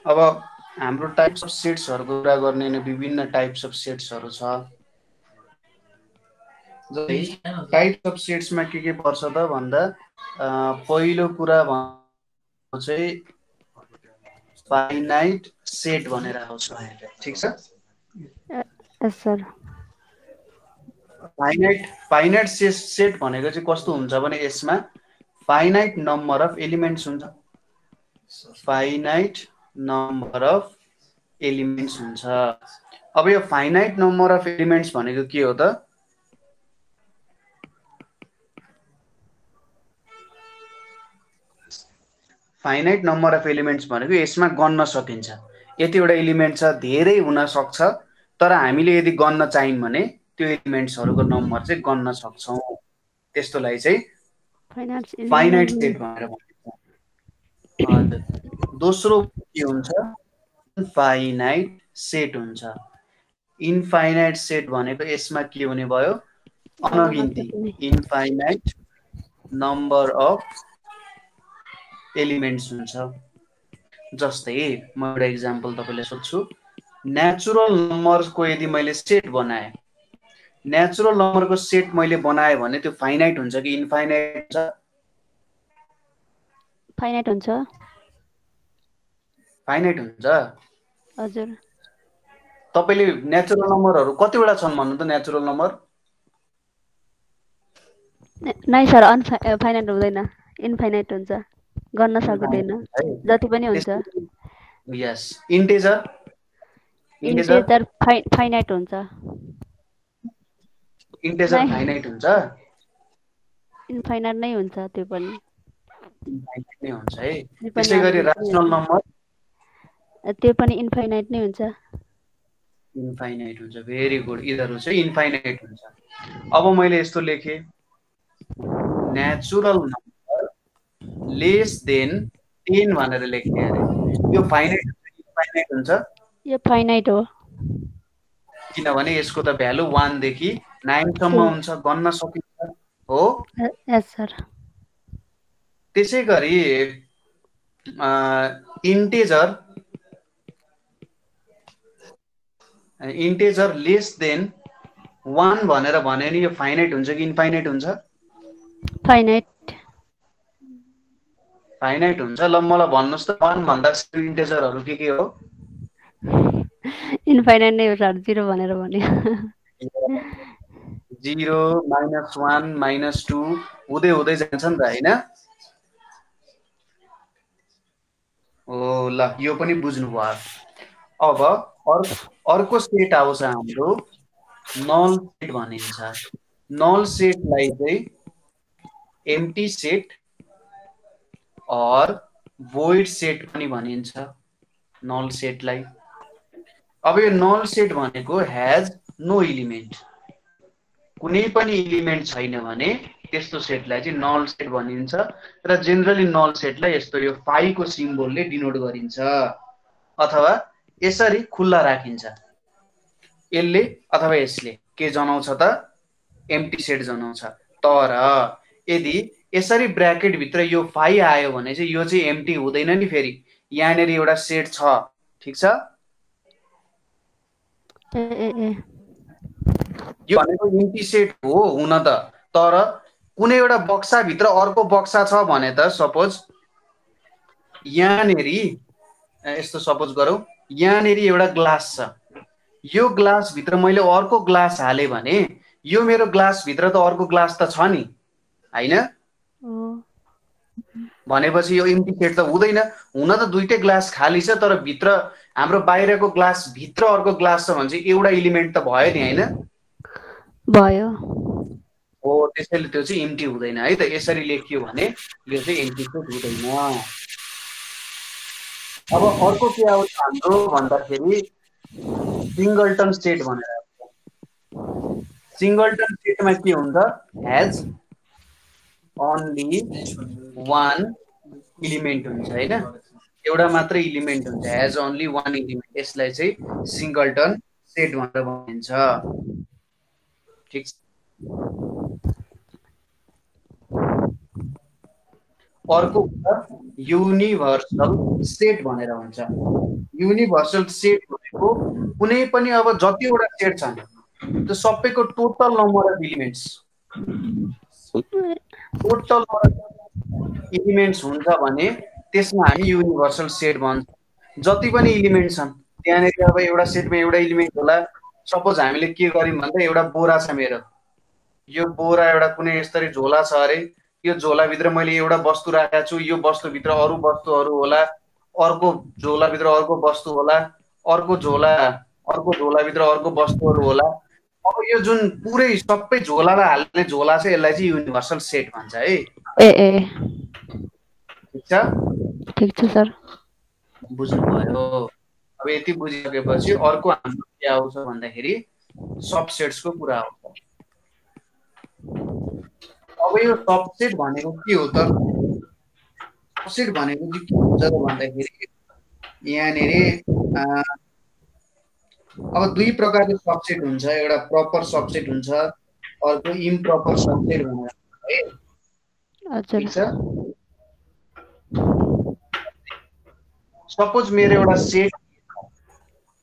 अब हाम्रो types of सेट्सहरुको कुरा गर्ने भने विभिन्न टाइप्स अफ सेट्सहरु छ। जस्तै टाइप्स अफ सेट्समा के पर्छ त भन्दा पहिलो कुरा चाहिँ फाइनाइट सेट भनेर आउँछ। ठीक छ? यस सर। फाइनाइट सेट भनेको चाहिँ कस्तो हुन्छ भने यसमा फाइनाइट नम्बर अफ एलिमेन्ट्स हुन्छ। फाइनाइट नम्बर अफ एलिमेन्ट्स हुन्छ। अब यो फाइनाइट नम्बर अफ एलिमेन्ट्स भनेको के हो त? फाइनाइट नम्बर अफ एलिमेन्ट्स भनेको यसमा गन्न सकिन्छ। यतिवटा एलिमेन्ट छ, धेरै हुन सक्छ, तर हामीले यदि गन्न चाहिन् भने त्यो एलिमेन्ट्सहरुको नम्बर चाहिँ गन्न सक्छौं। त्यस्तोलाई चाहिँ फाइनाइट सेट भनेर भनिन्छ। हजुर। दोस्रो के हुन्छ? इन्फाइनाइट सेट हुन्छ। इन्फाइनाइट सेट भनेको यसमा के हुने भयो? अनगिन्ती। इन्फाइनाइट नम्बर अफ एलिमेन्ट्स हुन्छ। जस्तै म एउटा इक्जाम्पल तपाईलाई सोध्छु। नेचुरल नम्बरको यदि मैले सेट बनाए, नेचुरल नम्बरको सेट मैले बनाए भने त्यो फाइनाइट हुन्छ कि इन्फाइनाइट हुन्छ? फाइनाइट हुन्छ। फाइनाइट हुन्छ? हजुर। तपाईले नेचुरल नम्बरहरु कतिवटा छन् भन्नु त? नेचुरल नम्बर नै सर, फाइनाइट हुँदैन, इन्फाइनाइट हुन्छ, गर्न सकिँदैन, जति पनि हुन्छ। यस। इन्टिजर इन्टिजर फाइनाइट हुन्छ। इन्टिजर फाइनाइट हुन्छ? इन्फाइनाइट नै हुन्छ त्यो पनि। इन्फाइनाइट नै हुन्छ है। त्यसैगरी रेसनल नम्बर त्यो पनि इन्फाइनाइट नै हुन्छ। इन्फाइनाइट हुन्छ। Very good. यिनीहरु चाहिँ इन्फाइनाइट हुन्छ। अब मैले यस्तो लेखे, नेचुरल नम्बर लेस देन 10 भनेर लेखे अरे। यो फाइनाइट हुन्छ कि इन्फाइनाइट हुन्छ? यो फाइनाइट हो। किनभने यसको त भ्यालु 1 देखि 9 सम्म हुन्छ, गन्न सकिन्छ हो। यस सर। त्यसैगरी इन्टिजर लेस देन 1 भनेर भने नि यो फाइनाइट हुन्छ कि इन्फाइनाइट हुन्छ? फाइनाइट। फाइनाइट हुन्छ। ल मलाई भन्नुस् त 1 भन्दा सुरु इन्टिजरहरु के हो? इन्फाइनाइट नै हो सर, 0 भनेर भन्यो। 0 -1 -2 हुँदै हुँदै जान्छ नि त, हैन? ओ ल, यो पनि बुझ्नु भयो। अब अर्को सेट आउँछ हाम्रो नल सेट भनिन्छ। नल सेटलाई चाहिँ एम्प्टी सेट और void सेट पनि भनिन्छ नल सेटलाई। अब यो नल सेट भनेको हैज नो एलिमेन्ट, कुनै पनि एलिमेन्ट छैन भने त्यस्तो सेटलाई चाहिँ नल सेट भनिन्छ। र जेनरली नल सेटलाई यस्तो यो फाइ को सिम्बलले डिनोट गरिन्छ अथवा यसरी खुल्ला राखिन्छ। यसले अथवा यसले के जनाउँछ त? एम्प्टी सेट जनाउँछ। तर यदि यसरी ब्र्याकेट भित्र यो फाइ आयो भने चाहिँ यो चाहिँ एम्प्टी हुँदैन नि। फेरि यहाँनेर एउटा सेट छ, ठीक छ? यो भनेको एम्प्टी सेट हो हुन त, तर कुनै एउटा बक्सा भित्र अर्को बक्सा छ भने त, सपोज यहाँनेरी यस्तो सपोज गरौँ, यहाँनेरी एउटा ग्लास छ, यो ग्लास भित्र मैले अर्को ग्लास हाले भने यो मेरो ग्लास भित्र त अर्को ग्लास त छ नि, हैन? भनेपछि यो एम्प्टी सेट त हुँदैन। हुन त दुईटै ग्लास खाली छ, तर भित्र हाम्रो बाहिरको ग्लास भित्र अर्को ग्लास छ भने चाहिँ एउटा एलिमेन्ट त भयो नि, हैन? भयो। हो, त्यसैले त्यो चाहिँ एम्प्टी हुँदैन है त। यसरी लेखियो भने यो चाहिँ एम्प्टी सेट हुँदैन। अब अर्को के आउँछ हाम्रो भन्दाखेरि सिंगलटन सेट भनेर आउँछ। सिंगलटन सेटमा के हुन्छ? हैज ओन्ली वान एलिमेन्ट हुन्छ, हैन? एउटा मात्रै एलिमेन्ट हुन्छ, हैज ओन्ली वान एलिमेन्ट। यसलाई चाहिँ सिंगलटन सेट भनेर भनिन्छ। ठीक छ? अर्को युनिभर्सल सेट भनेर हुन्छ। युनिभर्सल सेट भनेको कुनै पनि अब जतिवटा सेट छन् त्यो सबैको टोटल नम्बर अफ एलिमेन्ट्स हुन्छ भने त्यसमा हामी युनिभर्सल सेट भन्छौँ। जति पनि इलिमेन्ट छन् त्यहाँनिर अब एउटा सेटमा एउटा इलिमेन्ट होला। सपोज हामीले के गर्यौँ भन्दा एउटा बोरा छ मेरो, यो बोरा एउटा कुनै यसरी झोला छ अरे, यो झोलाभित्र मैले एउटा वस्तु राखेको छु, यो वस्तुभित्र अरू वस्तुहरू होला, अर्को झोलाभित्र अर्को वस्तु होला, अर्को झोलाभित्र अर्को वस्तुहरू होला। अब यो जुन पुरै सबै झोलालाई हाल्ने झोला छ यसलाई चाहिँ युनिभर्सल सेट भन्छ है। ठिक छ सर, बुझ्नुभयो। अब यति बुझिसकेपछि अर्को हाम्रो के आउँछ भन्दाखेरि सबसेट्सको कुरा आउँछ। अब यो सबसेट भनेको के हो त? सबसेट भनेको चाहिँ के हुन्छ त भन्दाखेरि यहाँनिर अब दुई प्रकारको सबसेट हुन्छ, एउटा प्रपर सबसेट हुन्छ, अर्को इम्प्रपर सबसेट भनेर है। हजुर। सपोज मेरो एउटा सेट,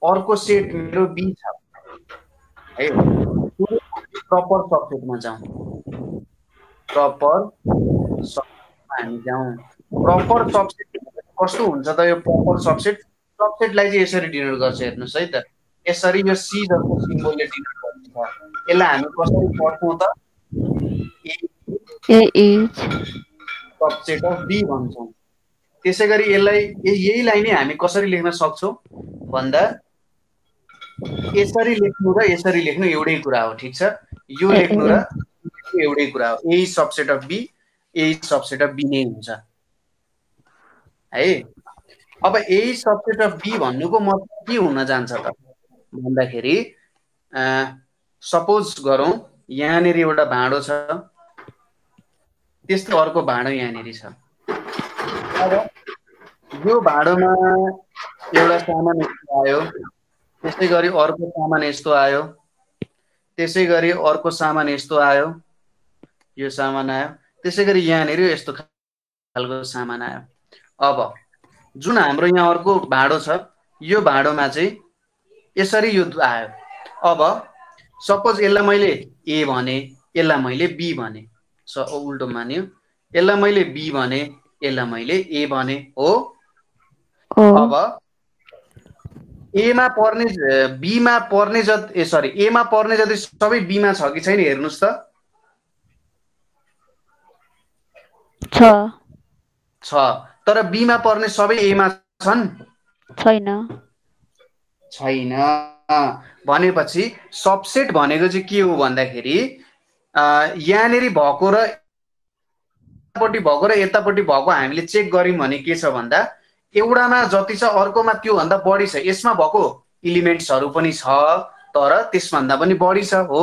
अर्को सेट मेरो बी छ है, प्रपर सबसेटमा जाउँ। प्रपर सबसेटमा हामी जाउँ। प्रपर सबसेट कस्तो हुन्छ त यो प्रपर सबसेट? सबसेटलाई चाहिँ यसरी डिनोट गर्छ, हेर्नुहोस् है त, यसरी यो सी जस्तो सिम्बलले डिनोट गर्छ। यसलाई हामी कसरी पढ्छौँ त? ए इज सबसेट अफ बी भन्छौँ। त्यसै गरी यसलाई यहीलाई नै हामी कसरी लेख्न सक्छौँ भन्दा यसरी लेख्नु र यसरी लेख्नु एउटै कुरा हो। ठिक छ, यो लेख्नु र एउटै कुरा हो। A subset of B, A subset of B नै हुन्छ है। अब ए सबसेट अफ बी भन्नुको मतलब के हुन जान्छ त भन्दाखेरि सपोज गरौँ यहाँनिर एउटा भाँडो छ, त्यस्तो अर्को भाँडो यहाँनिर छ। अब यो भाँडोमा एउटा सामान यस्तो आयो, त्यसै गरी अर्को सामान यस्तो आयो, त्यसै गरी अर्को सामान यस्तो आयो, यो सामान आयो, त्यसै गरी यहाँनिर यस्तो खालको सामान आयो। अब जुन हाम्रो यहाँ अर्को भाँडो छ, यो भाँडोमा चाहिँ यसरी यो आयो। अब सपोज यसलाई मैले ए भने, यसलाई मैले बी भने, उल्टो मान्यो, यसलाई मैले बी भने, यसलाई मैले ए भने हो। अब एमा पर्ने बीमा पर्ने जति एमा पर्ने जति सबै बीमा छ कि छैन हेर्नुस् त। छ, तर बीमा पर्ने सबै एमा छन्? छैन। भनेपछि सबसेट भनेको चाहिँ के हो भन्दाखेरि यहाँनिर भएको र यतापट्टि भएको र यतापट्टि भएको हामीले चेक गर्यौँ भने के छ भन्दा एउटामा जति छ अर्कोमा त्यो भन्दा बढी छ। यसमा भएको इलिमेन्ट्सहरू पनि छ तर त्यसभन्दा पनि बढी छ हो।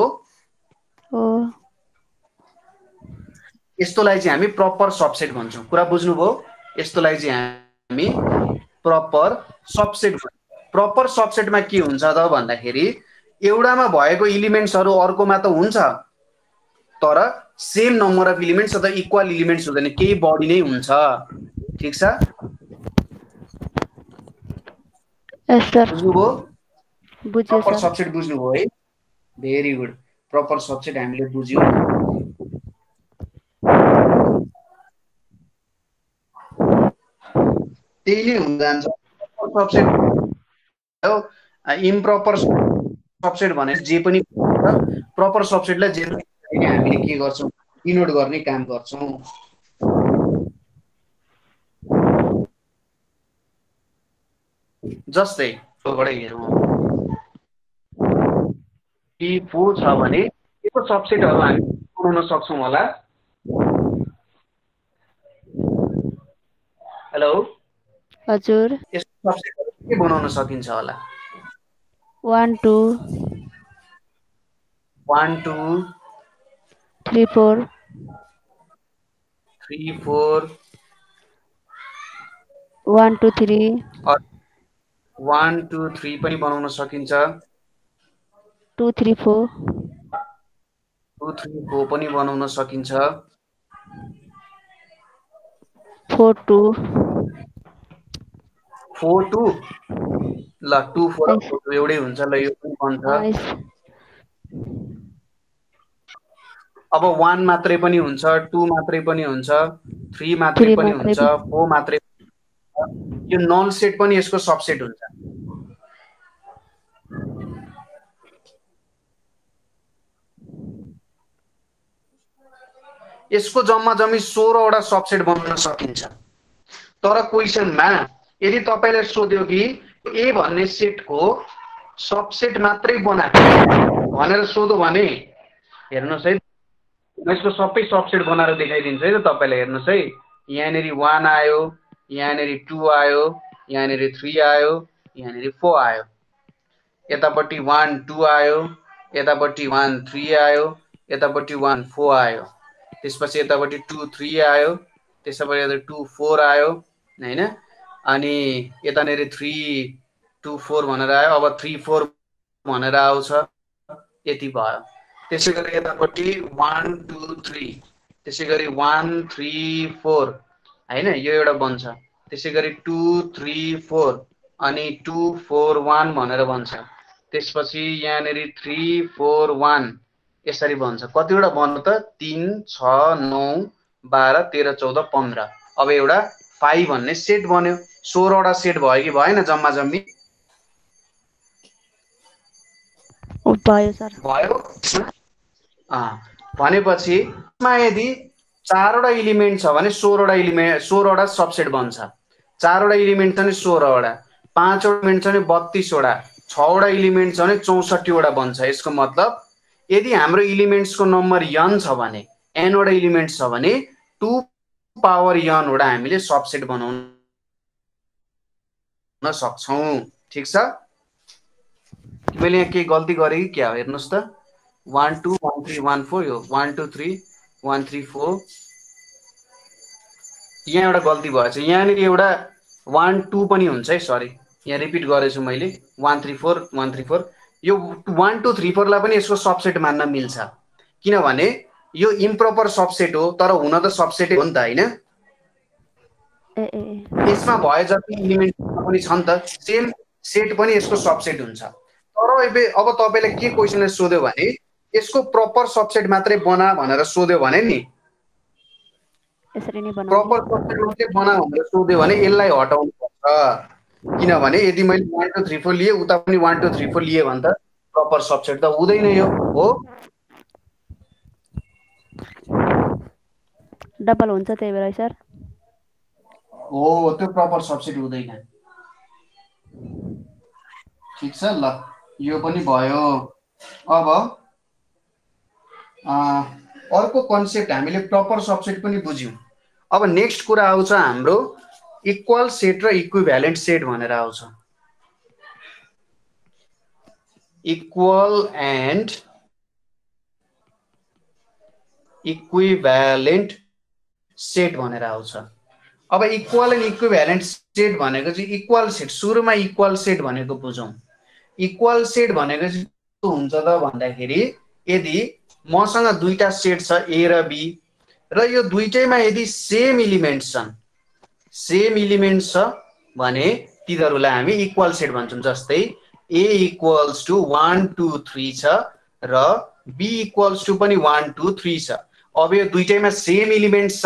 यस्तोलाई चाहिँ हामी प्रपर सबसेट भन्छौँ। कुरा बुझ्नुभयो? यस्तोलाई चाहिँ हामी प्रपर सबसेट भन्छौँ। प्रपर सबसेटमा के हुन्छ त भन्दाखेरि एउटामा भएको इलिमेन्ट्सहरू अर्कोमा त हुन्छ तर सेम नम्बर अफ इलिमेन्ट्स अथवा इक्वल इलिमेन्ट्स हुँदैन, केही बढी नै हुन्छ। ठिक छ, बुझ्नुभयो? प्रपर सबसेट बुझ्नुभयो है? Very good. प्रपर सबसेट हामीले बुझ्यौँ। त्यही नै हुन जान्छ सबसेट। इम्प्रपर सबसेट भने जे पनि प्रपर सबसेटलाई जे हामीले के गर्छौँ डिनोट गर्ने काम गर्छौँ। जस्तै हेरौँ, P4 छ भने यसको सबसेटहरू हामी बनाउन सक्छौँ होला। हेलो हजुर, यसको सबसेटहरू के बनाउन सकिन्छ होला? 1 2 1 2 3 4 3 4 1 2 3 1 2 3 पनि बनाउन सकिन्छ। 2 3 4 2 3 4 पनि बनाउन सकिन्छ। 4 2 4 2 ल 2 4 र 4 2 एउटै हुन्छ ल यो पनि बन्छ। अब 1 मात्रै पनि हुन्छ, 2 मात्रै पनि हुन्छ, 3 मात्रै पनि हुन्छ, 4 मात्रै यो नल सेट पनि यसको सबसेट हुन्छ। यसको जम्मा जम्मी 16 वटा सबसेट बनाउन सकिन्छ। तर क्वेशनमा यदि तपाईले सोध्यो कि ए भन्ने सेटको सबसेट मात्रै बना भनेर सोध्यो भने हेर्नुस् है, यसको सबै सबसेट बनाएर देखाइदिन्छु है त तपाईलाई। हेर्नुस् है, यहाँनेरि 1 आयो, यहाँनेरि 2 आयो, यहाँनेरि 3 आयो, यहाँनेरि 4 आयो, यतापट्टि 1 2 आयो, यतापट्टि 1 3 आयो, यतापट्टि 1 4 आयो, त्यसपछि यतापट्टि 2 3 आयो, त्यसपछि यता 2 4 आयो हैन, अनि यतानेरि 3 2 4 भनेर आयो। अब 3 4 भनेर आउँछ, यति भयो। त्यसै गरी यतापट्टि 1 2 3, त्यसै गरी 1 3 4 हैन, यो एउटा बन्छ। त्यसै गरी 2 3 4 अनि 2 4 1 भनेर बन्छ। त्यसपछि यहाँनेरि 3 4 1 यसरी बन्छ। कतिवटा बन्यो त 3 6 9 12 13 14 15। अब एउटा 5 भन्ने सेट बन्यो। 16 वटा सेट भयो कि भएन जम्मा जम्मी? भयो सर। भयो। भनेपछि यदि 4 वटा एलिमेन्ट छ भने 16 वटा सबसेट बन्छ। 4 वटा एलिमेन्ट छ भने 16 वटा, 5 वटा एलिमेन्ट छ भने 32 वटा, 6 वटा एलिमेन्ट छ भने 64 वटा बन्छ। यसको मतलब यदि हाम्रो एलिमेन्ट्सको नम्बर n छ भने, n वटा एलिमेन्ट छ भने 2 पावर n वटा हामीले सबसेट बनाउन सक्छौं। ठीक छ? मैले यहाँ केही गल्ती गरे कि क्या हो हेर्नुस् त। 1 2 1 3 1 4 यो 1 2 3 1 3 4 यहाँ एउटा गल्ती भएछ। यहाँनिर एउटा 1 2 पनि हुन्छ है, सरी यहाँ रिपिट गरेछु मैले। 1 3 4 1 3 4 यो 1 2 3 4 लाई पनि यसको सबसेट मान्न मिल्छ, किनभने यो इम्प्रोपर सबसेट हो, तर हुन त सबसेटै हो नि त हैन। यसमा भए जति एलिमेन्ट पनि छ नि त, सेम सेट पनि यसको सबसेट हुन्छ। तर अब तपाईले के क्वेशनले सोध्यो भने यसको प्रपर सबसेट मात्रै बना भनेर सोध्यो भने नि, प्रपर सबसेट मात्रै बना भनेर सोध्यो भने यसलाई हटाउनु पर्छ। किनभने यदि मैले 1 2 3 4 लिए, उता पनि 1 2 3 4 लिए भने त प्रपर सबसेट त हुँदैन यो हो। डबल हुन्छ त्यही भएर सर। हो, त्यो प्रपर सबसेट हुँदैन। ठीक छ ल, यो पनि भयो। अब अर्को कन्सेप्ट हामीले प्रपर सबसेट पनि बुझ्यौं। अब नेक्स्ट कुरा आउँछ हाम्रो इक्वल सेट र इक्विभ्यालेन्ट सेट भनेर आउँछ। इक्वल एन्ड इक्विभ्यालेन्ट सेट भनेर आउँछ। अब इक्वल एन्ड इक्विभ्यालेन्ट सेट भनेको चाहिँ इक्वल सेट, सुरुमा इक्वल सेट भनेको बुझौं। इक्वल सेट भनेको चाहिँ के हुन्छ त भन्दाखेरि यदि मसँग दुईटा सेट छ ए र बी र यो दुईटैमा यदि सेम एलिमेन्ट्स छन्, सेम एलिमेन्ट्स छ भने तिनीहरूलाई हामी इक्वल सेट भन्छौं। जस्तै ए इक्वल्स टु 1 2 3 छ र बी इक्वल्स टु पनि 1 2 3 छ। अब यो दुईटैमा सेम एलिमेन्ट्स छ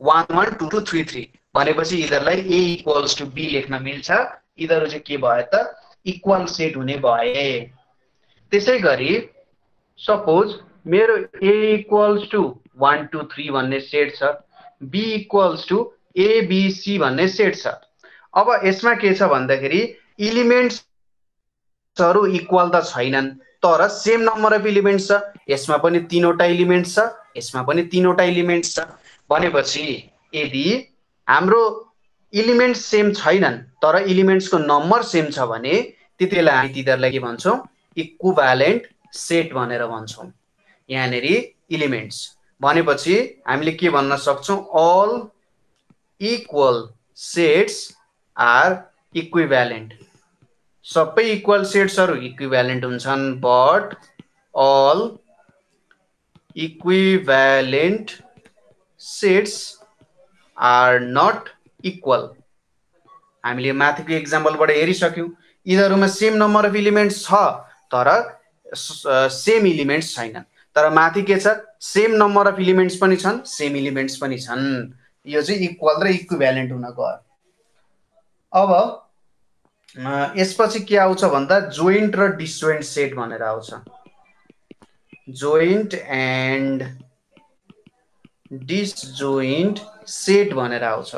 1 1 2 2 3 3 भनेपछि यिनीहरूलाई ए इक्वल्स टु बी लेख्न मिल्छ। यिनीहरू चाहिँ के भयो त इक्वल सेट हुने भए। त्यसै गरी सपोज मेरो ए इक्वल्स टु 1 2 3 भन्ने सेट छ, B equals to A B C भन्ने सेट छ। अब यसमा के छ भन्दाखेरि एलिमेन्ट्सहरु इक्वल त छैनन्, तर सेम नम्बर अफ एलिमेन्ट्स छ। यसमा पनि 3 वटा एलिमेन्ट्स छ, यसमा पनि 3 वटा एलिमेन्ट्स छ। भनेपछि यदि हाम्रो एलिमेन्ट्स सेम छैनन् तर एलिमेन्ट्सको नम्बर सेम छ भने त्यतिबेला हामी तिनीहरूलाई के भन्छौं इक्विभ्यालेन्ट सेट भनेर भन्छौं। यहाँनेरि एलिमेन्ट्स भनेपछि हामीले के भन्न सक्छौं all equal sets are equivalent. सबै इक्वल सेट्सहरु इक्विभ्यालेन्ट हुन्छन्, but all equivalent sets are not equal. हामीले माथिको एक्जाम्पलबाट हेरिसक्यौँ, यिनीहरूमा सेम नम्बर अफ इलिमेन्ट्स छ तर सेम इलिमेन्ट्स छैनन्। तर माथि के छ, सेम नम्बर अफ इलिमेन्ट्स पनि छन्, सेम इलिमेन्ट्स पनि छन्। यो चाहिँ इक्वल र इक्विभ्यालेन्ट हुन गयो। अब यसपछि के आउँछ भन्दा जोइन्ट र डिसजोइन्ट सेट भनेर आउँछ। जोइन्ट एन्ड डिसजोइन्ट सेट भनेर आउँछ।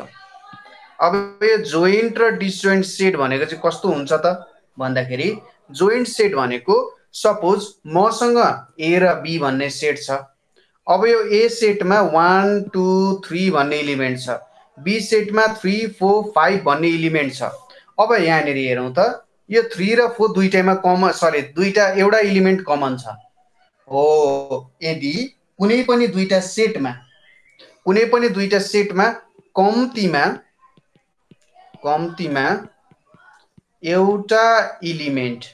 अब यो जोइन्ट र डिसजोइन्ट सेट भनेको चाहिँ कस्तो हुन्छ त भन्दाखेरि, जोइन्ट सेट भनेको सपोज मसँग ए र बी भन्ने सेट छ। अब यो ए सेटमा 1 2 3 भन्ने इलिमेन्ट छ, बी सेटमा 3 4 5 भन्ने इलिमेन्ट छ। अब यहाँनिर हेरौँ त, यो 3 र 4 दुईटैमा कमन, सरी दुईटा एउटा इलिमेन्ट कमन छ हो। यदि कुनै पनि दुईटा सेटमा कम्तीमा एउटा इलिमेन्ट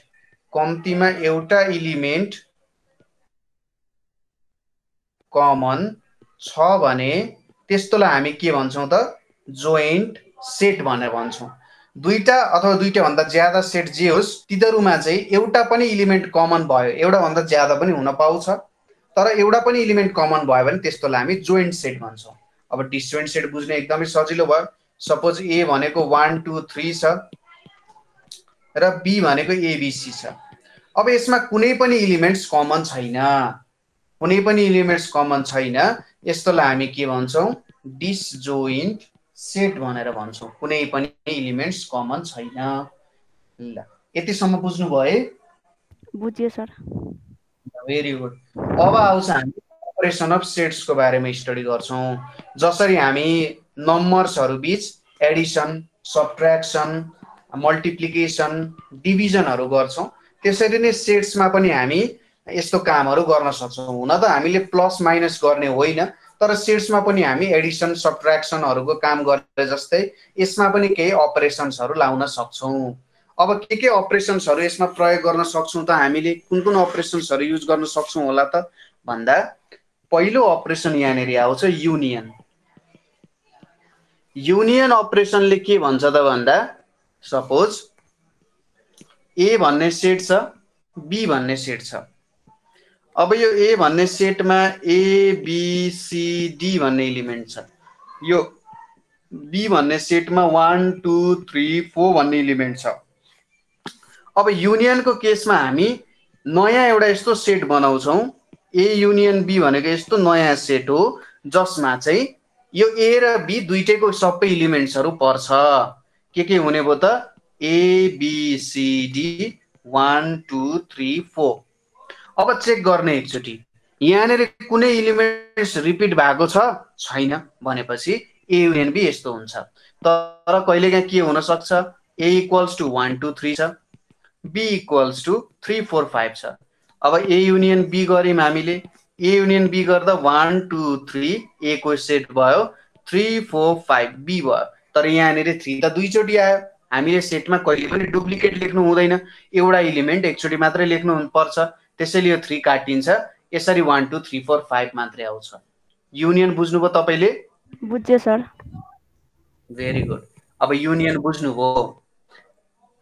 कमन छ भने त्यस्तोलाई हामी के भन्छौँ त, जोइन्ट सेट भनेर भन्छौँ। दुईटा अथवा दुईटा भन्दा ज्यादा सेट जे होस्, तिनीहरूमा चाहिँ एउटा पनि इलिमेन्ट कमन भयो, एउटा भन्दा ज्यादा पनि हुन पाउँछ, तर एउटा पनि इलिमेन्ट कमन भयो भने त्यस्तोलाई हामी जोइन्ट सेट भन्छौँ। अब डिसजोइन्ट सेट बुझ्न एकदमै सजिलो भयो। सपोज ए भनेको 1 2 3 छ र बी भनेको एबीसी छ। अब यसमा कुनै पनि इलिमेन्ट्स कमन छैन, यस्तोलाई हामी के भन्छौँ, डिसजोइन्ट सेट भनेर भन्छौँ। कुनै पनि इलिमेन्ट्स कमन छैन। ल, यतिसम्म बुझ्नुभयो है? बुझ्यो सर। Very good. अब आउँछ हामी अपरेसन अफ सेट्सको बारेमा स्टडी गर्छौँ। जसरी हामी नम्बर्सहरू बीच एडिसन, सब्ट्र्याक्सन, मल्टिप्लिकेसन, डिभिजनहरू गर्छौँ, त्यसरी नै सेट्समा पनि हामी यस्तो कामहरू गर्न सक्छौँ। हुन त हामीले प्लस माइनस गर्ने होइन, तर सेट्समा पनि हामी एडिसन सब्ट्र्याक्सनहरूको काम गरे जस्तै यसमा पनि केही अपरेसन्सहरू लाउन सक्छौँ। अब के अपरेसन्सहरू यसमा प्रयोग गर्न सक्छौँ त हामीले? कुन अपरेसन्सहरू युज गर्न सक्छौँ होला त भन्दा, पहिलो अपरेसन यहाँनिर आउँछ युनियन। युनियन अपरेसनले के भन्छ त भन्दा, सपोज ए भन्ने सेट छ, बी भन्ने सेट छ। अब यो ए भन्ने सेटमा एबिसिडी भन्ने इलिमेन्ट छ, यो बी भन्ने सेटमा 1 2 3 4 भन्ने इलिमेन्ट छ। अब युनियनको केसमा हामी नयाँ एउटा यस्तो सेट बनाउँछौँ, ए युनियन बी भनेको यस्तो नयाँ सेट हो जसमा चाहिँ यो ए र बी दुईटैको सबै इलिमेन्ट्सहरू पर्छ। के हुने भयो त, एबिसिडी 1 2 3 4। अब चेक गर्ने एकचोटि, यहाँनिर कुनै इलिमेन्ट्स रिपिट भएको छ छैन भनेपछि ए युनियन बी यस्तो हुन्छ। तर कहिलेकाहीँ के हुन सक्छ, ए इक्वल्स टु 1 2 3 छ, बी इक्वल्स टु 3 4 5 छ। अब ए युनियन बी गऱ्यौँ हामीले, ए युनियन बी गर्दा 1 2 3 ए को सेट भयो, 3 4 5 बी भयो। तर यहाँनिर 3 त दुईचोटि आयो। हामीले सेटमा कहिले पनि डुप्लिकेट लेख्नु हुँदैन, एउटा इलिमेन्ट एकचोटि मात्रै लेख्नु पर्छ। त्यसैले यो 3 काटिन्छ, यसरी 1 2 3 4 5 मात्रै आउँछ। युनियन बुझ्नुभयो तपाईँले? बुझ्यो सर। Very good. अब युनियन बुझ्नुभयो।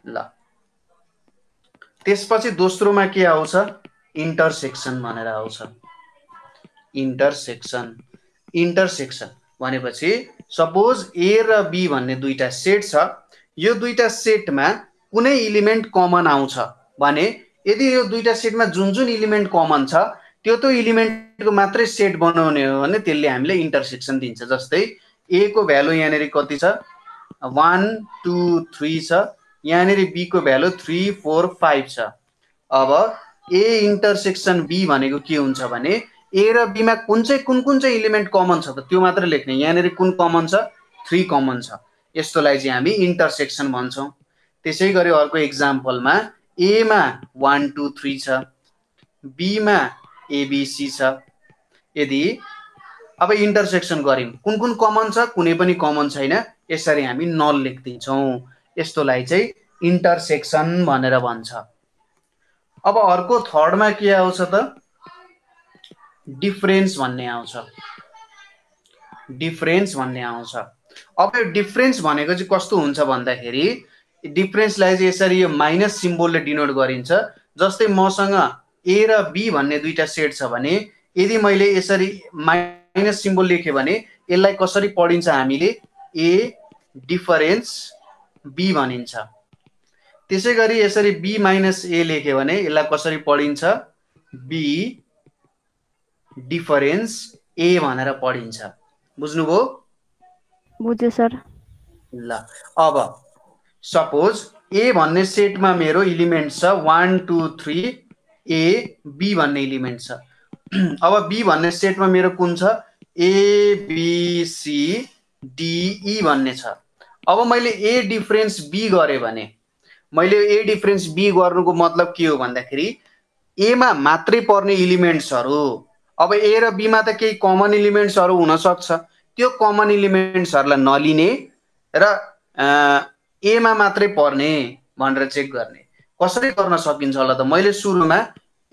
ल, त्यसपछि दोस्रोमा के आउँछ, इन्टरसेक्सन भनेर आउँछ। इन्टरसेक्सन भनेपछि सपोज ए र बी भन्ने दुईटा सेट छ, यो दुईटा सेटमा कुनै इलिमेन्ट कमन आउँछ भने, यदि यो दुईटा सेटमा जुन जुन इलिमेन्ट कमन छ त्यो इलिमेन्टको मात्रै सेट बनाउने हो भने त्यसले हामीलाई इन्टरसेक्सन दिन्छ। जस्तै ए को भ्यालु यहाँनिर कति छ, 1 2 3 छ, यहाँनिर बी को भ्यालु 3 4 5 छ। अब ए इन्टरसेक्सन बी भनेको के हुन्छ भने, ए र बीमा कुन चाहिँ इलिमेन्ट कमन छ त त्यो मात्रै लेख्ने। यहाँनिर कुन कमन छ, 3 कमन छ, यस्तोलाई चाहिँ हामी इन्टरसेक्सन भन्छौँ। त्यसै गरी अर्को एक्जाम्पलमा ए मा 1 2 3 छ, बी मा एबिसी छ। यदि अब इन्टरसेक्सन गर्यौँ, कुन कमन छ, कुनै पनि कमन छैन, यसरी हामी नल लेखिदिन्छौँ। यस्तोलाई चाहिँ इन्टरसेक्सन भनेर भन्छ। अब अर्को थर्डमा के आउँछ त, डिफरेन्स भन्ने आउँछ। अब यो डिफरेन्स भनेको चाहिँ कस्तो हुन्छ भन्दाखेरि डिफरेन्सलाई चाहिँ यसरी यो माइनस सिम्बोलले डिनोट गरिन्छ। जस्तै मसँग ए र बी भन्ने दुईटा सेट छ भने यदि मैले यसरी माइनस सिम्बोल लेखेँ भने यसलाई कसरी पढिन्छ हामीले ए डिफरेन्स बी भनिन्छ। त्यसै गरी यसरी बी माइनस ए लेख्यो भने यसलाई कसरी पढिन्छ बी डिफरेन्स ए भनेर पढिन्छ। बुझ्नुभयो? बुझ्यो सर। ल अब सपोज ए भन्ने सेटमा मेरो इलिमेन्ट छ 1 2 3 ए बी भन्ने इलिमेन्ट छ। अब बी भन्ने सेटमा मेरो कुन छ A B C D E भन्ने छ। अब मैले ए डिफरेन्स बी गरेँ भने मैले ए डिफरेन्स बी गर्नुको मतलब के हो भन्दाखेरि एमा मात्रै पर्ने इलिमेन्ट्सहरू, अब ए र बीमा त केही कमन इलिमेन्ट्सहरू हुन सक्छ, त्यो कमन इलिमेन्ट्सहरूलाई नलिने र एमा मात्रै पर्ने भनेर चेक गर्ने। कसरी गर्न सकिन्छ होला त? मैले सुरुमा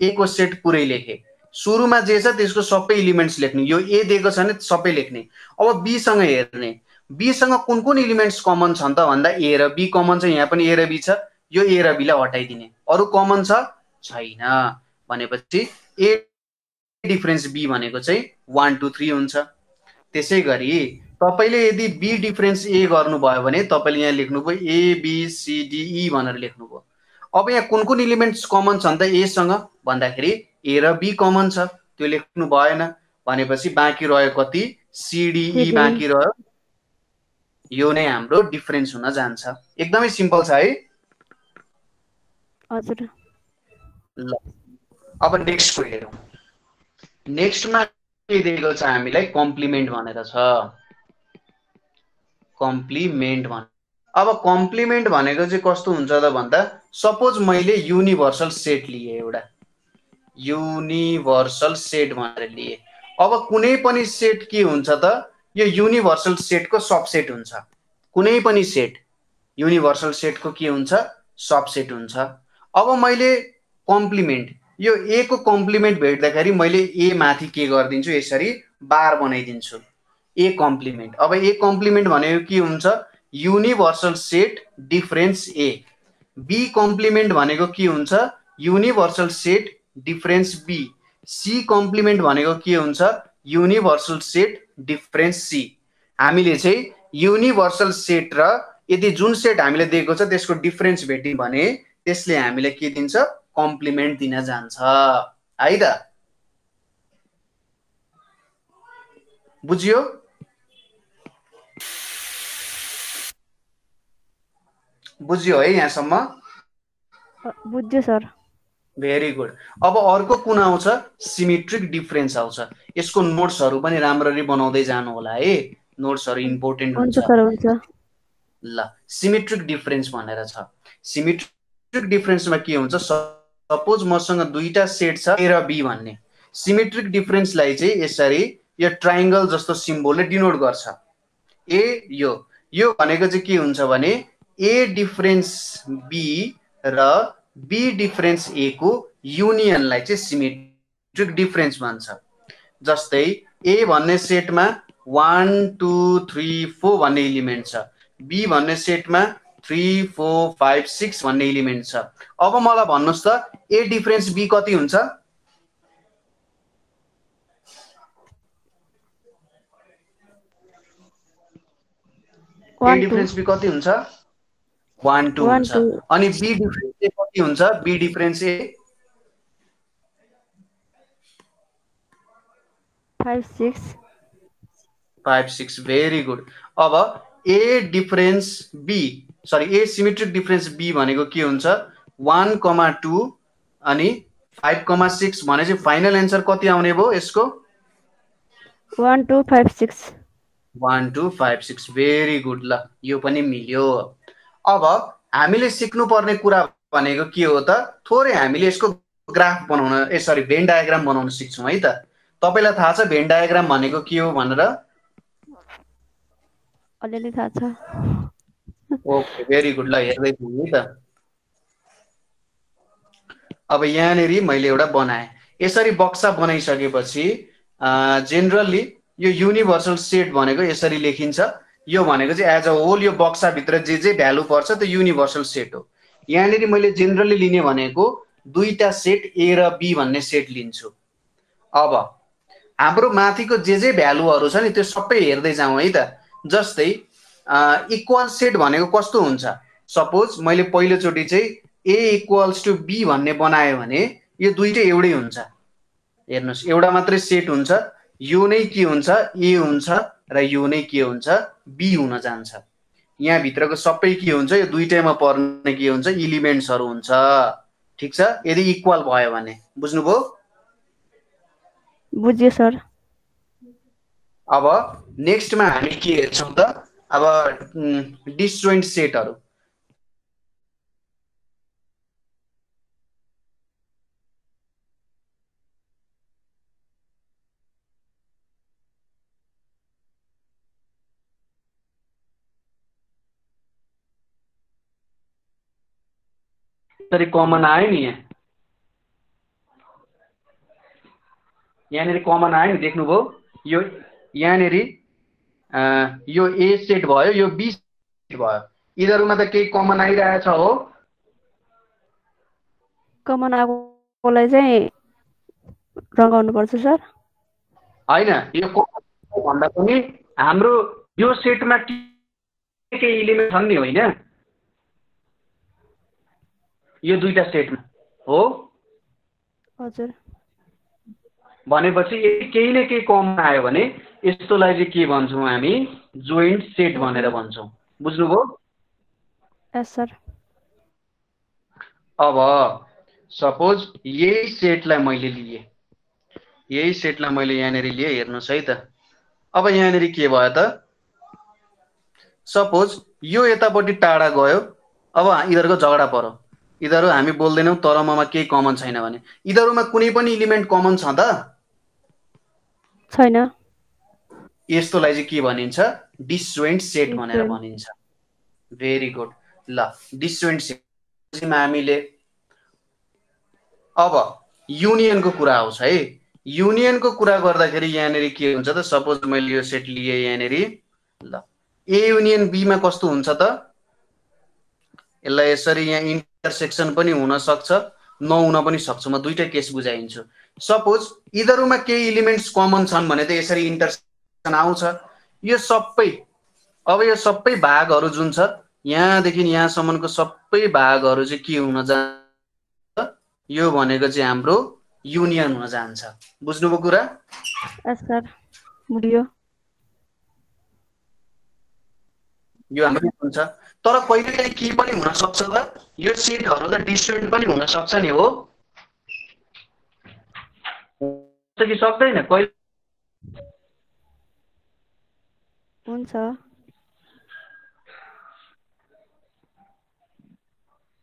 ए को सेट पुरै लेखेँ, सुरुमा जे छ त्यसको सबै इलिमेन्ट्स लेख्ने, यो ए दिएको छ भने सबै लेख्ने। अब बी सँग हेर्ने, बी सँग कुन कुन इलिमेन्ट्स कमन छन् त भन्दा ए र बी कमन छ, यहाँ पनि ए र बी छ, यो ए र बी लाई हटाइदिने। अरु कमन छ छैन भनेपछि ए डिफरेन्स बी भनेको चाहिँ 1 2 3 हुन्छ। त्यसै गरी तपाईले यदि बी डिफरेन्स ए गर्नुभयो भने तपाईले यहाँ लेख्नुभयो A B C D E भनेर लेख्नुभयो। अब यहाँ कुन कुन इलिमेन्ट्स कमन छन् त ए सँग भन्दाखेरि ए र बी कमन छ, त्यो लेख्नु भएन भनेपछि बाँकी रह्यो कति सी डी ई बाँकी रह्यो। यो नै हाम्रो डिफरेन्स हुन जान्छ। एकदमै सिम्पल छ है। हजुर। ल अब नेक्स्ट को हेरौँ। नेक्स्टमा के दिएको छ हामीलाई कम्प्लिमेन्ट भनेर छ। कम्प्लिमेन्ट भने अब कम्प्लिमेन्ट भनेको चाहिँ कस्तो हुन्छ त भन्दा सपोज मैले युनिभर्सल सेट लिए, एउटा युनिभर्सल सेट भनेर लिए। अब कुनै पनि सेट के हुन्छ त यो युनिभर्सल सेटको सबसेट हुन्छ। कुनै पनि सेट युनिभर्सल सेटको के हुन्छ सबसेट हुन्छ। अब मैले कम्प्लिमेन्ट यो ए को कम्प्लिमेन्ट भेट्दाखेरि मैले ए माथि के गरिदिन्छु यसरी बार बनाइदिन्छु ए कम्प्लिमेन्ट। अब ए कम्प्लिमेन्ट भनेको के हुन्छ universal set difference A. B complement भनेको के हुन्छ universal set difference B. C complement भनेको के हुन्छ युनिभर्सल सेट डिफरेन्स सी। हामीले चाहिँ युनिभर्सल सेट र यदि जुन सेट हामीले दिएको छ त्यसको डिफरेन्स भेट्यौं भने त्यसले हामीलाई के दिन्छ कम्प्लिमेन्ट दिन जान्छ है त। बुझ्यो? बुझ्यो है यहाँसम्म? बुझ्यो सर। Very good. अब अर्को कुन आउँछ सिमेट्रिक डिफरेन्स आउँछ। यसको नोट्सहरु पनि राम्ररी बनाउँदै जानु होला है, नोट्सहरु इम्पोर्टेन्ट हुन्छ। ल सिमेट्रिक डिफरेन्स भनेर छ। सिमेट्रिक डिफरेन्समा के हुन्छ सपोज मसँग दुईटा सेट छ ए र बी भन्ने। सिमेट्रिक डिफरेन्सलाई चाहिँ यसरी यो ट्रायंगल जस्तो सिम्बोलले डिनोट गर्छ। ए यो भनेको चाहिँ के हुन्छ भने ए डिफरेन्स बी र बी डिफरेन्स ए को युनियनलाई चाहिँ सिमेट्रिक डिफरेन्स भन्छ। जस्तै ए भन्ने सेटमा 1 2 3 4 भन्ने इलिमेन्ट छ, बी भन्ने सेटमा 3 4 5 6 भन्ने इलिमेन्ट छ। अब मलाई भन्नुस् त ए डिफरेन्स बी कति हुन्छ? ए डिफरेन्स बी कति हुन्छ? 1 2 हुन्छ। अनि बी डिफरेन्स ए कति हुन्छ? B difference A 5 6। Very good. अब A difference B sorry A symmetric difference B भनेको के हुन्छ 1 2 अनि 5 6 भने चाहिँ फाइनल एन्सर कति आउने भयो यसको? 1 2 5 6। 1 2 5 6। Very good. ल यो पनि मिल्यो। अब हामीले सिक्नु पर्ने कुरा भनेको के हो त थोरै हामीले यसको ग्राफ बनाउन सरी भेन डायग्राम बनाउन सिक्छौं है त। तपाईलाई थाहा छ भेन डायग्राम भनेको के हो भनेर? अलिअलि थाहा छ। Okay very good. ल हेर्दै थियौ नि त। अब यहाँनेरि मैले एउटा बनाएँ। यसरी बक्सा बनाइसकेपछि जेनरली यो युनिभर्सल सेट भनेको यसरी लेखिन्छ यो भनेको चाहिँ एज अ होल यो बक्साभित्र जे भ्यालु पर्छ त्यो युनिभर्सल सेट हो। यहाँनिर मैले जेनरली लिने भनेको दुईटा सेट ए र बी भन्ने सेट लिन्छु। अब हाम्रो माथिको जे भ्यालुहरू छ नि त्यो सबै हेर्दै जाउँ है त। जस्तै इक्वल सेट भनेको कस्तो हुन्छ, सपोज मैले पहिलोचोटि चाहिँ ए इक्वल्स टु बी भन्ने बनायो भने यो दुईटै एउटै हुन्छ। हेर्नुहोस् एउटा मात्रै सेट हुन्छ, यो नै के हुन्छ ए हुन्छ र यो नै के हुन्छ बी हुन जान्छ। यहाँभित्रको सबै के हुन्छ यो दुईटैमा पर्ने के हुन्छ इलिमेन्ट्सहरू हुन्छ। ठिक छ, यदि इक्वल भयो भने। बुझ्नुभयो? बुझ्यो सर। अब नेक्स्टमा हामी के हेर्छौँ त, अब डिसजोइन्ट सेटहरू। यसरी कमन आयो नि, यहाँनिर कमन आयो नि, देख्नुभयो? यो यहाँनिर यो ए सेट भयो, यो बी सेट भयो, यिनीहरूमा त केही कमन आइरहेछ हो। कमन आएकोलाई चाहिँ रङ्गाउनुपर्छ सर। होइन, यो कमन भन्दा पनि हाम्रो यो सेटमा के इलिमेन्ट छन् नि, होइन? यो दुईटा सेटमा हो। हजुर। भनेपछि केही न केही कमन आयो भने यस्तोलाई चाहिँ के भन्छौँ हामी, जोइन्ट सेट भनेर भन्छौँ। बुझ्नुभयो? यस सर। अब सपोज यही सेटलाई मैले लिएँ, यही सेटलाई मैले यहाँनिर लिएँ, हेर्नुहोस् है त। अब यहाँनिर के भयो त, सपोज यो यतापट्टि टाढा गयो, अब यिनीहरूको झगडा पर्यो, यिनीहरू हामी बोल्दैनौँ तर ममा केही कमन छैन भने यिनीहरूमा कुनै पनि इलिमेन्ट कमन छ त? छैन। यस्तोलाई चाहिँ के भनिन्छ, डिसजोइन्ट सेट भनेर भनिन्छ। Very good. ल, डिसजोइन्ट सेटमा हामीले अब युनियनको कुरा आउँछ है। युनियनको कुरा गर्दाखेरि यहाँनिर के हुन्छ त, सपोज मैले यो सेट लिएँ यहाँनिर, ल ए युनियन बीमा कस्तो हुन्छ त, यसलाई यसरी यहाँ इन्टरसेक्सन पनि हुन सक्छ, नहुन पनि सक्छ। म दुईटा केस बुझाइन्छु। सपोज यिनीहरूमा केही इलिमेन्ट्स कमन छन् भने त यसरी इन्टरसेक्सन आउँछ। यो सबै, अब यो सबै भागहरू जुन छ यहाँदेखि यहाँसम्मको सबै भागहरू चाहिँ के हुन जान्छ, यो भनेको चाहिँ हाम्रो युनियन हुन जान्छ। बुझ्नुभयो कुरा? यस सर, बुझ्यो। यो हाम्रो हुन्छ। तर कहिलेकाहीँ के पनि हुन सक्छ त, यो सेटहरू त डिसजोइन्ट पनि हुन सक्छ नि, हो कि सक्दैन? कहिले हुन्छ।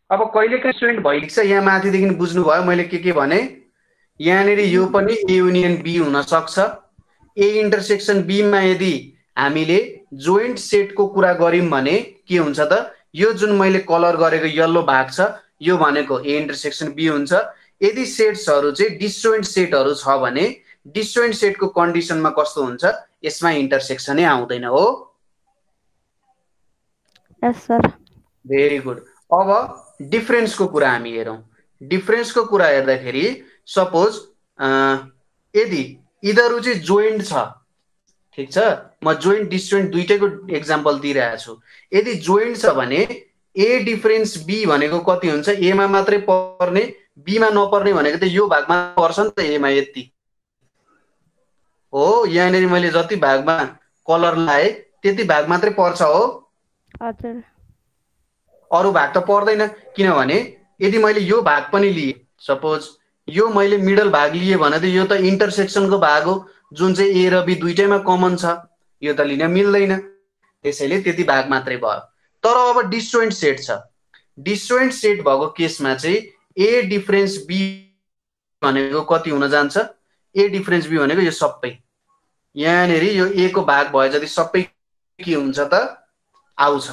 अब कहिलेकाहीँ डिसजोइन्ट भइदिन्छ। यहाँ माथिदेखि बुझ्नुभयो मैले के भने, यहाँनिर यो पनि ए युनियन बी हुन सक्छ। ए इन्टरसेक्सन बीमा यदि हामीले जोइन्ट सेटको कुरा गर्यौँ भने के हुन्छ त, यो जुन मैले कलर गरेको येल्लो भाग छ यो भनेको ए इन्टरसेक्सन बी हुन्छ। यदि सेट्सहरू चाहिँ डिसजोइन्ट सेटहरू छ भने डिसजोइन्ट सेटको कन्डिसनमा कस्तो हुन्छ, यसमा इन्टरसेक्सनै आउँदैन, हो। यस सर। Very good. अब डिफरेन्सको कुरा हामी हेरौँ। डिफरेन्सको कुरा हेर्दाखेरि सपोज यदि यिनीहरू चाहिँ जोइन्ट छ, ठिक छ, म जोइन्ट डिसजोइन्ट दुईटैको एक्जाम्पल दिइरहेको छु। यदि जोइन्ट छ भने ए डिफरेन्स बी भनेको कति हुन्छ, एमा मात्रै पर्ने, बीमा नपर्ने भनेको त यो भागमा पर्छ नि त, एमा यति हो। यहाँनिर मैले जति भागमा कलर लाएँ त्यति भाग मात्रै पर्छ, हो। हजुर। अरू भाग त पर्दैन, किनभने यदि मैले यो भाग पनि लिएँ, सपोज यो मैले मिडल भाग लिएँ भने त यो त इन्टरसेक्सनको भाग हो जुन चाहिँ ए र बी दुईटैमा कमन छ, यो त लिन मिल्दैन, त्यसैले त्यति भाग मात्रै भयो। तर अब डिसजोइन्ट सेट छ, डिसजोइन्ट सेट भएको केसमा चाहिँ ए डिफरेन्स बी भनेको कति हुन जान्छ, ए डिफरेन्स बी भनेको यो सबै, यहाँनिर यो ए को भाग भए जति सबै के हुन्छ त, आउँछ।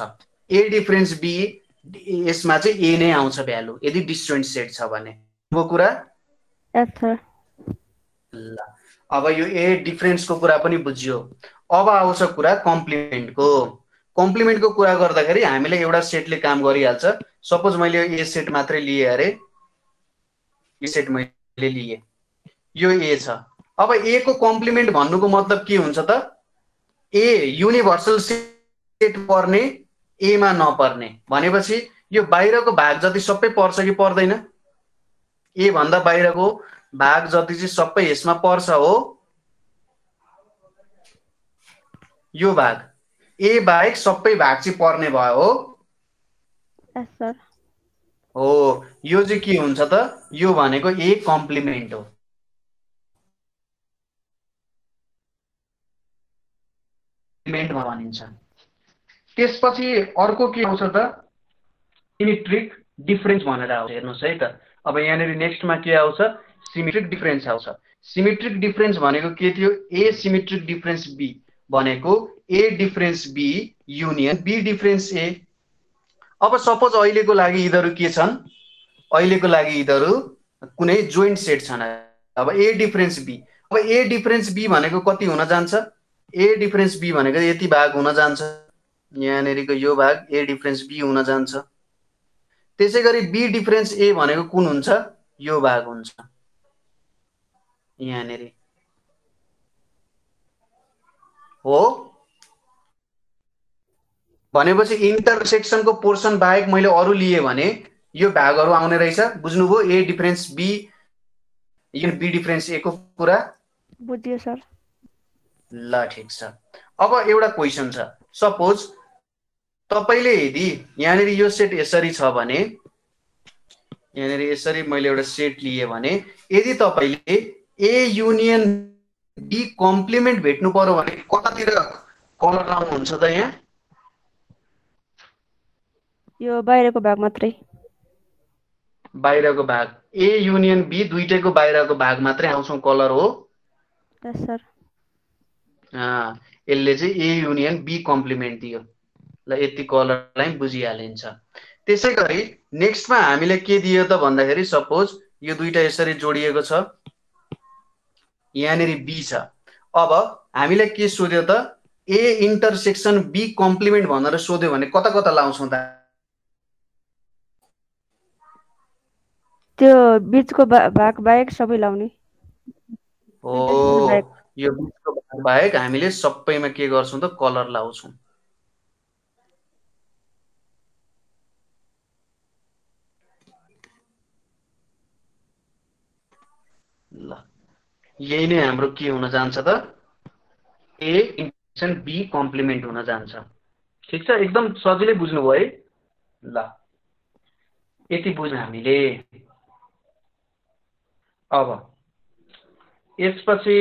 ए डिफरेन्स बी यसमा चाहिँ ए नै आउँछ भ्यालु, यदि डिसजोइन्ट सेट छ भने। वो कुरा? यस सर। ल, अब यो ए डिफरेन्सको कुरा पनि बुझ्यो। अब आउँछ कुरा कम्प्लिमेन्टको। कम्प्लिमेन्टको कुरा गर्दाखेरि हामीले एउटा सेटले काम गरिहाल्छ। सपोज मैले ए सेट मात्रै लिए अरे, ए सेट मैले लिए, यो ए छ। अब ए को कम्प्लिमेन्ट भन्नुको मतलब के हुन्छ त? ए युनिभर्सल सेट पर्ने, ए मा नपर्ने भनेपछि यो बाहिरको भाग जति सबै पर्छ कि पर्दैन? ए भन्दा बाहिरको भाग जति चाहिँ सबै यसमा पर्छ हो। यो भाग ए बाहेक सबै भाग चाहिँ पर्ने भयो हो। यस सर। हो, यो चाहिँ के हुन्छ त? यो भनेको ए कम्प्लिमेन्ट हो। भनिन्छ। त्यसपछि अर्को के आउँछ त? सिमेट्रिक डिफरेन्स भनेर आउँछ। हेर्नुहोस् है त, अब यहाँनिर नेक्स्टमा के आउँछ? सिमेट्रिक डिफरेन्स आउँछ। सिमेट्रिक डिफरेन्स भनेको के थियो? ए सिमेट्रिक डिफरेन्स बी भनेको A difference B union B difference A. अब सपोज अहिलेको लागि यिनीहरू के छन्? अहिलेको लागि यिनीहरू कुनै जोइन्ट सेट छन्। अब ए डिफरेन्स बी, अब ए डिफरेन्स बी भनेको कति हुन जान्छ? ए डिफरेन्स बी भनेको यति भाग हुन जान्छ। यहाँनिरको यो भाग ए डिफरेन्स बी हुन जान्छ। त्यसै गरी बी डिफरेन्स ए भनेको कुन हुन्छ? यो भाग हुन्छ यहाँनिर हो। भनेपछि इन्टरसेक्सनको पोर्सन बाहेक मैले अरू लिए भने यो भागहरू आउने रहेछ। बुझ्नुभयो? ए डिफरेन्स बी यो बी डिफरेन्स ए को कुरा बुझियो सर। ल ठिक छ। अब एउटा क्वेसन छ। सपोज तपाईले यदि यहाँनिर यो सेट यसरी छ भने, यहाँनिर यसरी मैले एउटा सेट लिए भने, यदि तपाईले ए युनियन बी कम्प्लिमेन्ट भेट्नु पर्यो भने कतातिर कलर लाउनुहुन्छ त? यहाँ यो बाहिरको भाग मात्रै, बाहिरको भाग ए युनियन बी दुईटैको बाहिरको भाग मात्रै आउँछौं कलर हो। यस सर। यसले चाहिँ ए युनियन बी कम्प्लिमेन्ट दियो। ल यति कलरलाई बुझिहालिन्छ। त्यसै गरी नेक्स्टमा हामीले के दियो त भन्दाखेरि, सपोज यो दुईटा यसरी जोडिएको छ, यहाँनिर बी छ। अब हामीलाई के सोध्यो त? ए इन्टरसेक्सन बी कम्प्लिमेन्ट भनेर सोध्यो भने कता कता लाउँछौं त? त्यो बीचको भाग बाहेक सबै लाउने हो। यो बीचको भाग बाहेक हामीले सबैमा के गर्छौं त? कलर लाउँछौं। ल यही नै हाम्रो के हुन जान्छ त? ए इन्टरसेक्सन बी कम्प्लिमेन्ट हुन जान्छ। ठिक छ, एकदम सजिलै बुझ्नुभयो है। ल यति बुझ्यौं हामीले। अब यसपछि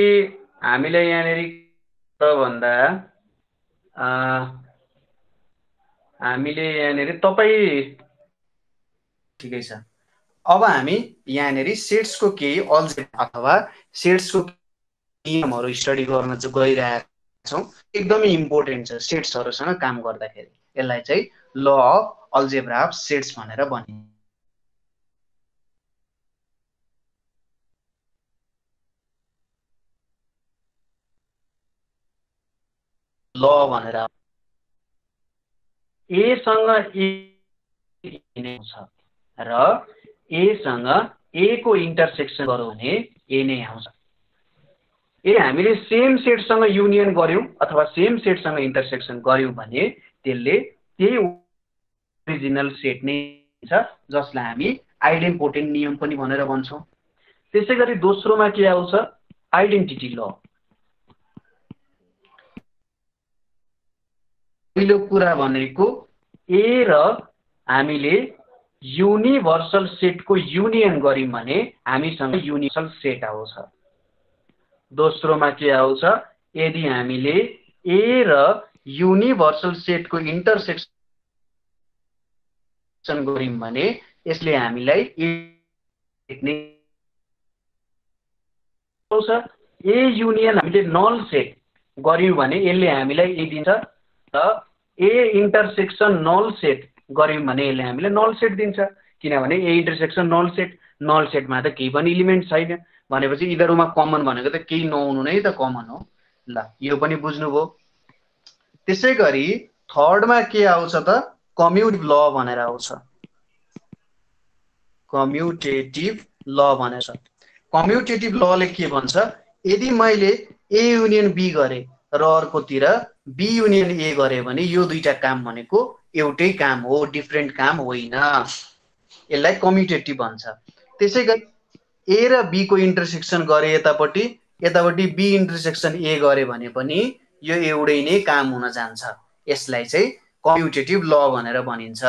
हामीले यहाँनिर त भन्दा हामीले यहाँनिर तपाई ठिकै छ। अब हामी यहाँनिर सेट्सको केही अल्जेब्रा अथवा सेट्सको नियमहरू स्टडी गर्न चाहिँ गइरहेका छौं। एकदमै इम्पोर्टेन्ट छ सेट्सहरूसँग काम गर्दाखेरि। यसलाई चाहिँ law of algebra of sets भनेर भनिन्छ। ल भनेर ए सँग ए छ र ए सँग ए को इन्टरसेक्सन गर्यो भने ए नै आउँछ। ए हामीले सेम सेटसँग युनियन गर्यौं अथवा सेम सेटसँग इन्टरसेक्सन गर्यौं भने त्यसले त्यही ओरिजिनल सेट नै छ, जसलाई हामी आइडेन्टिपोटेन्ट नियम पनि भनेर भन्छौं। त्यसै गरी दोस्रोमा के आउँछ? आइडेन्टिटी ल। पहिलो कुरा भनेको ए र हामीले युनिभर्सल सेटको युनियन गर्यौं भने हामीसँग युनिभर्सल सेट आउँछ। दोस्रोमा के आउँछ? यदि हामीले ए र युनिभर्सल सेटको इन्टरसेक्सन गर्यौं भने यसले हामीलाई ए युनियन हामीले नल सेट गर्यौं भने यसले हामीलाई ए दिन्छ र ए इन्टरसेक्सन नल सेट गर्यौं भने यसले हामीलाई नल सेट दिन्छ। किनभने ए इन्टरसेक्सन नल सेटमा त केही पनि एलिमेन्ट छैन भनेपछि यिनीहरुमा कमन भनेको त केही नहुनु नै त कमन हो। ल यो पनि बुझ्नुभयो। त्यसैगरी थर्डमा के आउँछ त कम्युटेटिभ ल भनेर आउँछ कम्युटेटिभ ल भनेर कम्युटेटिभ लले के भन्छ यदि मैले ए युनियन बी गरे र अर्कोतिर बी युनियन ए गरे भने यो दुईटा काम भनेको एउटै काम हो डिफरेन्ट काम होइन यसलाई कम्युटेटिभ भन्छ त्यसैगरी ए र बी को इन्टरसेक्सन गरे यतापट्टि बी इन्टरसेक्सन ए गरे भने पनि यो एउटै नै काम हुन जान्छ यसलाई चाहिँ कम्युटेटिभ ल भनेर भनिन्छ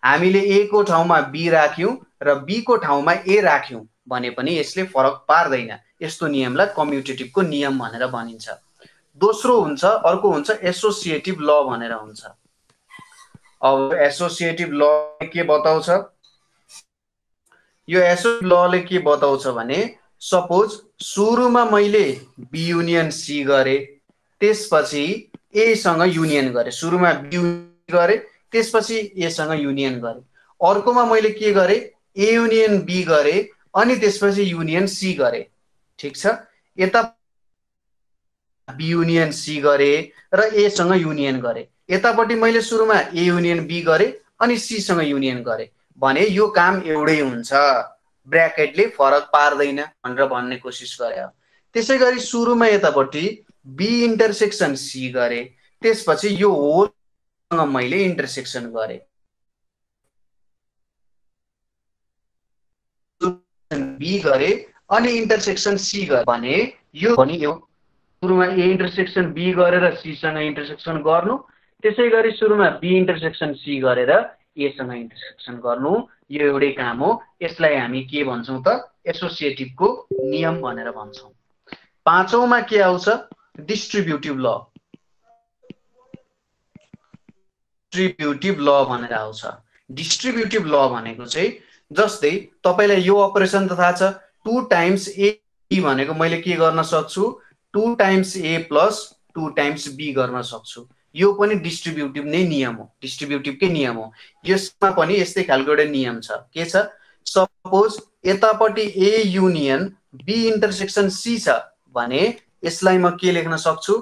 हामीले ए को ठाउँमा बी राख्यौं र बी को ठाउँमा ए राख्यौं भने पनि यसले फरक पार्दैन यस्तो नियमलाई कम्युटेटिभको नियम भनेर भनिन्छ दोस्रो हुन्छ अर्को हुन्छ एसोसिएटिभ ल भनेर हुन्छ अब एसोसिएटिभ ल के बताउँछ यो एसोसिएटिभ लले के बताउँछ भने सपोज सुरुमा मैले बी युनियन सी गरे त्यसपछि ए सँग युनियन गरे सुरुमा बी गरे त्यसपछि ए सँग युनियन गरे अर्कोमा मैले के गरे ए युनियन बी गरे अनि त्यसपछि युनियन सी गरे ठीक छ यता बी युनियन सी गरे र ए सँग युनियन गरे यतापट्टि मैले सुरुमा ए युनियन बी गरे अनि सी सँग युनियन गरे भने यो काम एउटै हुन्छ ब्र्याकेटले फरक पार्दैन भनेर भन्ने कोसिस गरे त्यसैगरी सुरुमा यतापट्टि बी इन्टरसेक्सन सी गरे त्यसपछि यो होलसँग मैले इन्टरसेक्सन गरे बी गरे अनि इन्टरसेक्सन सी गरे भने यो सुरुमा ए इन्टरसेक्सन बी गरेर सी सँग इन्टरसेक्सन गर्नु त्यसैगरी सुरुमा बी इन्टरसेक्सन सी गरेर ए सँग इन्टरसेक्सन गर्नु यो एउटै काम हो यसलाई हामी के भन्छौं त एसोसिएटिभको नियम भनेर भन्छौं पाँचौंमा के आउँछ डिस्ट्रिब्युटिभ ल डिस्ट्रिब्युटिभ ल भनेर आउँछ डिस्ट्रिब्युटिभ ल भनेको चाहिँ जस्तै तपाईलाई यो अपरेसन त थाहा छ 2 टाइम्स ए भनेको मैले के गर्न सक्छु 2 times A plus 2 times B गर्न सक्छु यो पनि डिस्ट्रिब्युटिभ नै नियम हो डिस्ट्रिब्युटिभकै नियम हो यसमा पनि यस्तै खालको एउटा नियम छ के छ सपोज यतापट्टि A union B intersection C छ भने यसलाई म के लेख्न सक्छु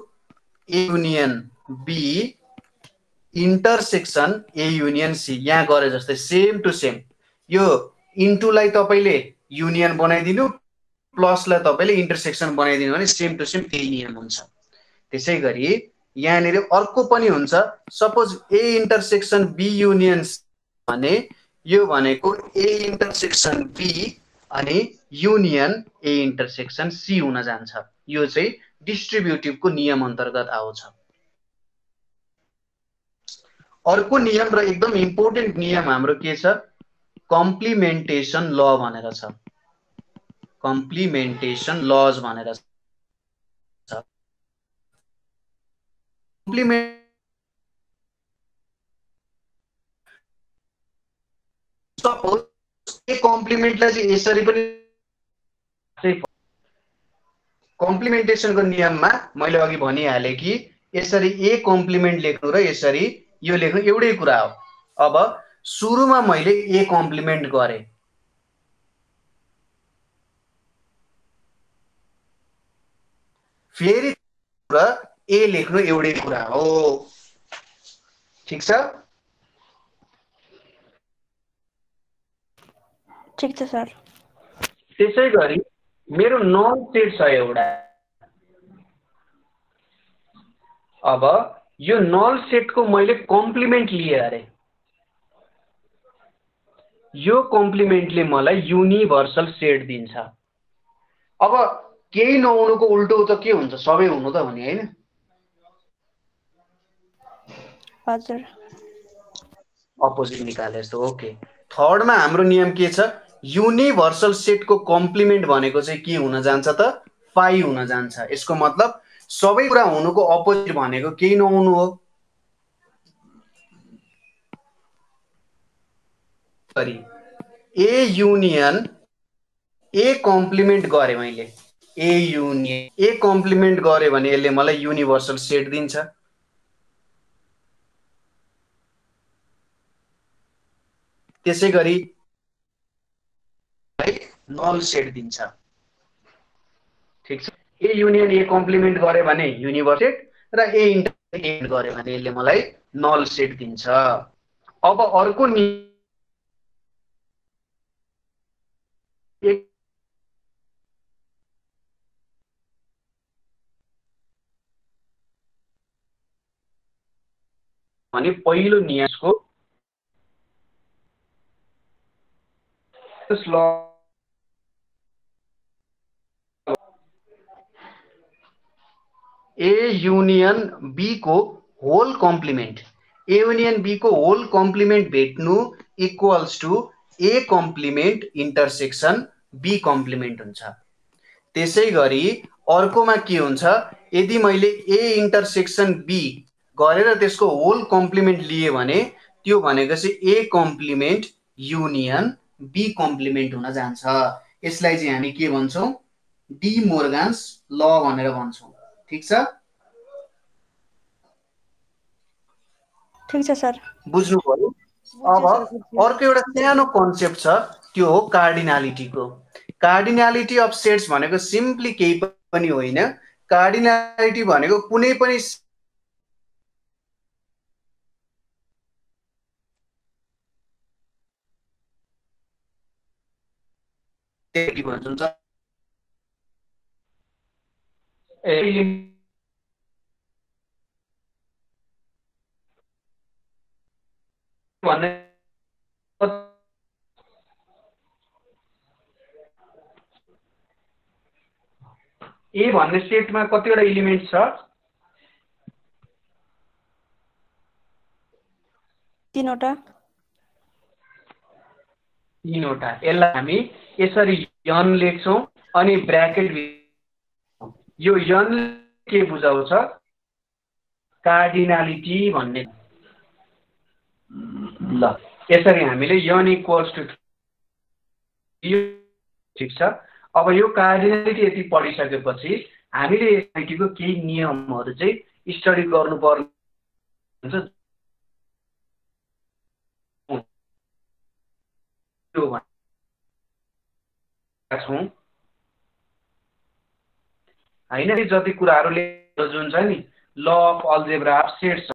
A union B intersection A union C यहाँ गरे जस्तै सेम टु सेम यो इन्टुलाई तपाईले युनियन बनाइदिनु प्लसलाई तपाईले इन्टरसेक्सन बनाइदिनु भने सेम टु सेम त्यही नियम हुन्छ त्यसैगरी यहाँनिर अर्को पनि हुन्छ suppose A intersection B union भने यो भनेको ए इन्टरसेक्सन बी अनि युनियन ए इन्टरसेक्सन सी हुन जान्छ यो चाहिँ डिस्ट्रिब्युटिभको नियम अन्तर्गत आउँछ अर्को नियम र एकदम इम्पोर्टेन्ट नियम हाम्रो के छ कम्प्लिमेन्टेसन ल भनेर छ कम्प्लिमेन्टेसन लज भनेर छ कम्प्लिमेन्ट सपोज ए कम्प्लिमेन्टलाई चाहिँ यसरी पनि कम्प्लिमेन्टेसनको नियममा मैले अघि भनिहाले कि यसरी ए कम्प्लिमेन्ट लेख्नु र यसरी यो लेख्नु एउटै कुरा हो अब सुरुमा मैले ए कम्प्लिमेन्ट गरे फेरि ए लेख्नु एउटै कुरा हो ठीक छ ठीक छ सर त्यसैगरी मेरो नल सेट छ एउटा अब यो नल सेटको मैले कम्प्लिमेन्ट लिए अरे यो कम्प्लिमेन्टले मलाई युनिभर्सल सेट दिन्छ अब केही नहुनुको उल्टो त के हुन्छ सबै हुनु त भने हैन हजुर अपोजिट निकाले जस्तो ओके थर्डमा हाम्रो नियम के छ युनिभर्सल सेटको कम्प्लिमेन्ट भनेको चाहिँ के हुन जान्छ त फाइ हुन जान्छ यसको मतलब सबै कुरा हुनुको अपोजिट भनेको केही नहुनु हो sorry A union A complement गरे मैले ए युनियन ए कम्प्लिमेन्ट गरे भने यसले मलाई युनिभर्सल सेट दिन्छ त्यसैगरी नल सेट दिन्छ ठीक छ ए युनियन ए कम्प्लिमेन्ट गरे भने युनिभर्सल सेट र ए एड गरे भने यसले मलाई नल सेट दिन्छ। अब अर्को भने पहिलो नियमको ल ए युनियन बी को whole complement, A union B को होल कम्प्लिमेन्ट भेट्नु equals to A complement intersection B complement हुन्छ। त्यसै गरी अर्कोमा के हुन्छ, यदि मैले ए इन्टरसेक्सन बी गरेर त्यसको होल कम्प्लिमेन्ट लिए भने त्यो भनेको चाहिँ ए कम्प्लिमेन्ट युनियन बी कम्प्लिमेन्ट हुन जान्छ। यसलाई चाहिँ हामी के भन्छौँ, डी मोर्गान्स ल भनेर भन्छौँ। ठीक छ, ठीक छ सर, बुझ्नु पर्यो। अब अर्को एउटा सानो कन्सेप्ट छ, त्यो हो कार्डिनालिटीको। कार्डिनालिटी अफ सेट्स भनेको सिम्पली केही पनि होइन, कार्डिनालिटी भनेको कुनै पनि भन्छ भन्ने ए भन्ने सेटमा कतिवटा एलिमेन्ट छ, 3वटा। यसलाई हामी यसरी यन लेख्छौँ अनि ब्र्याकेट यो यन के बुझाउँछ, कार्डिनालिटी भन्ने। ल यसरी हामीले यन इक्वल्स टु, ठिक छ। अब यो कार्डिनालिटी यति पढिसकेपछि हामीले कार्डिनालिटीको केही नियमहरू चाहिँ स्टडी गर्नुपर्ने हुन्छ। होइन, जति कुराहरूले जुन छ नि law of algebra of sets